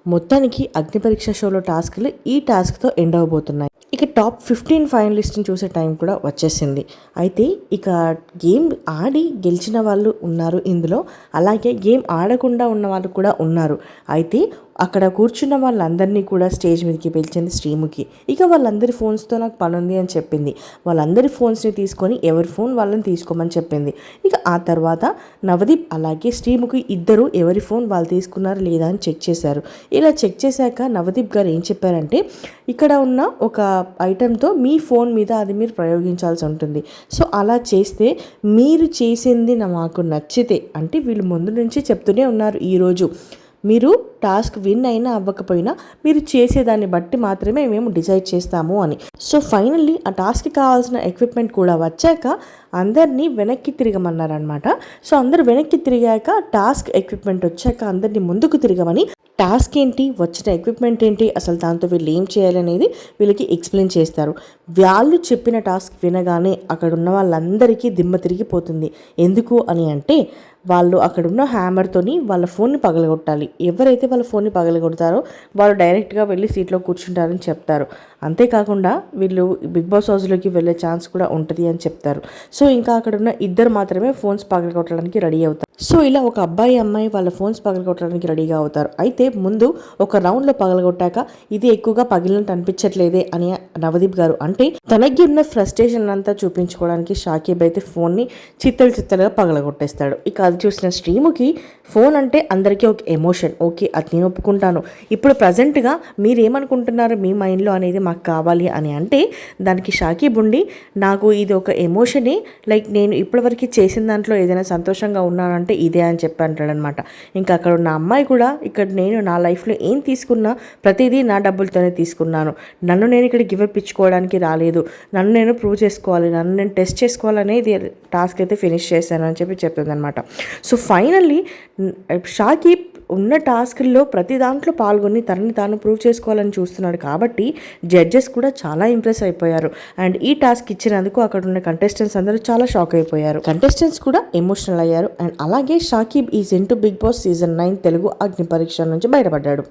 మొత్తానికి అగ్ని పరీక్ష షోలో టాస్క్లు ఈ టాస్క్తో ఎండ్ అవబోతున్నాయి. ఇక టాప్ 15 ఫైనలిస్ట్ని చూసే టైం కూడా వచ్చేసింది. అయితే ఇక గేమ్ ఆడి గెలిచిన వాళ్ళు ఉన్నారు ఇందులో, అలాగే గేమ్ ఆడకుండా ఉన్న వాళ్ళు కూడా ఉన్నారు. అయితే అక్కడ కూర్చున్న వాళ్ళందరినీ కూడా స్టేజ్ మీదకి పిలిచింది శ్రీముఖి. ఇక వాళ్ళందరి ఫోన్స్తో నాకు పని ఉంది అని చెప్పింది. వాళ్ళందరి ఫోన్స్ని తీసుకొని ఎవరి ఫోన్ వాళ్ళని తీసుకోమని చెప్పింది. ఇక ఆ తర్వాత నవదీప్ అలాగే శ్రీముఖి ఇద్దరు ఎవరి ఫోన్ వాళ్ళు తీసుకున్నారు లేదా అని చెక్ చేశారు. ఇలా చెక్ చేశాక నవదీప్ గారు ఏం చెప్పారంటే, ఇక్కడ ఉన్న ఒక ఐటెంతో మీ ఫోన్ మీద అది మీరు ప్రయోగించాల్సి ఉంటుంది. సో అలా చేస్తే మీరు చేసింది మాకు నచ్చితే, అంటే వీళ్ళు ముందు నుంచి చెప్తూనే ఉన్నారు ఈరోజు, మీరు టాస్క్ విన్ అయినా అవ్వకపోయినా మీరు చేసేదాన్ని బట్టి మాత్రమే మేము డిసైడ్ చేస్తాము అని. సో ఫైనల్లీ ఆ టాస్క్కి కావాల్సిన ఎక్విప్మెంట్ కూడా వచ్చాక అందరినీ వెనక్కి తిరగమన్నారనమాట. సో అందరు వెనక్కి తిరిగాక టాస్క్ ఎక్విప్మెంట్ వచ్చాక అందరినీ ముందుకు తిరగమని, టాస్క్ ఏంటి, వచ్చిన ఎక్విప్మెంట్ ఏంటి, అసలు దాంతో వీళ్ళు ఏం చేయాలనేది వీళ్ళకి ఎక్స్ప్లెయిన్ చేస్తారు. వాళ్ళు చెప్పిన టాస్క్ వినగానే అక్కడ ఉన్న వాళ్ళందరికీ దిమ్మ తిరిగిపోతుంది. ఎందుకు అని అంటే, వాళ్ళు అక్కడున్న హ్యామర్తోని వాళ్ళ ఫోన్ని పగలగొట్టాలి. ఎవరైతే వాళ్ళ ఫోన్ని పగలగొడతారో వాళ్ళు డైరెక్ట్గా వెళ్ళి సీట్లో కూర్చుంటారని చెప్తారు. అంతేకాకుండా వీళ్ళు బిగ్ బాస్ హౌస్లోకి వెళ్ళే ఛాన్స్ కూడా ఉంటుంది అని చెప్తారు. సో ఇంకా అక్కడున్న ఇద్దరు మాత్రమే ఫోన్స్ పగలగొట్టడానికి రెడీ అవుతారు. సో ఇలా ఒక అబ్బాయి అమ్మాయి వాళ్ళ ఫోన్స్ పగలగొట్టడానికి రెడీగా అవుతారు. అయితే ముందు ఒక రౌండ్లో పగలగొట్టాక ఇది ఎక్కువగా పగిలినట్టు అనిపించట్లేదే అని నవదీప్ గారు అంటే, తనకి ఉన్న ఫ్రస్ట్రేషన్ అంతా చూపించుకోవడానికి షాకీబ్ అయితే ఫోన్ని చిత్తలుగా పగలగొట్టేస్తాడు. ఇక అది చూసిన శ్రీముఖి, ఫోన్ అంటే అందరికీ ఒక ఎమోషన్, ఓకే అది నేను ఒప్పుకుంటాను, ఇప్పుడు ప్రజెంట్గా మీరేమనుకుంటున్నారు మీ మైండ్లో అనేది మాకు కావాలి అని అంటే, దానికి షాకీబ్ ఉండి, నాకు ఇది ఒక ఎమోషనే, లైక్ నేను ఇప్పటివరకు చేసిన దాంట్లో ఏదైనా సంతోషంగా ఉన్నానంటే ఇదే అని చెప్పి అంటాడనమాట. ఇంకా అక్కడ ఉన్న అమ్మాయి కూడా, ఇక్కడ నేను నా లైఫ్లో ఏం తీసుకున్నా ప్రతిదీ నా డబ్బులతోనే తీసుకున్నాను, నన్ను నేను ఇక్కడ గివప్ ఇచ్చుకోవడానికి రాలేదు, నన్ను నేను ప్రూవ్ చేసుకోవాలి, నన్ను నేను టెస్ట్ చేసుకోవాలనేది టాస్క్ అయితే ఫినిష్ చేశాను అని చెప్పి చెప్తుంది అనమాట. సో ఫైనల్లీ షాకీబ్ ఉన్న టాస్క్ల్లో ప్రతి దాంట్లో పాల్గొని తనని తాను ప్రూవ్ చేసుకోవాలని చూస్తున్నాడు కాబట్టి జడ్జెస్ కూడా చాలా ఇంప్రెస్ అయిపోయారు. అండ్ ఈ టాస్క్ ఇచ్చినందుకు అక్కడ ఉన్న కంటెస్టెంట్స్ అందరూ చాలా షాక్ అయిపోయారు. కంటెస్టెంట్స్ కూడా ఎమోషనల్ అయ్యారు. అండ్ అలాగే Shakib is into Bigg Boss season 9 Telugu Agni Pariksha నుంచి బయటపడ్డాడు.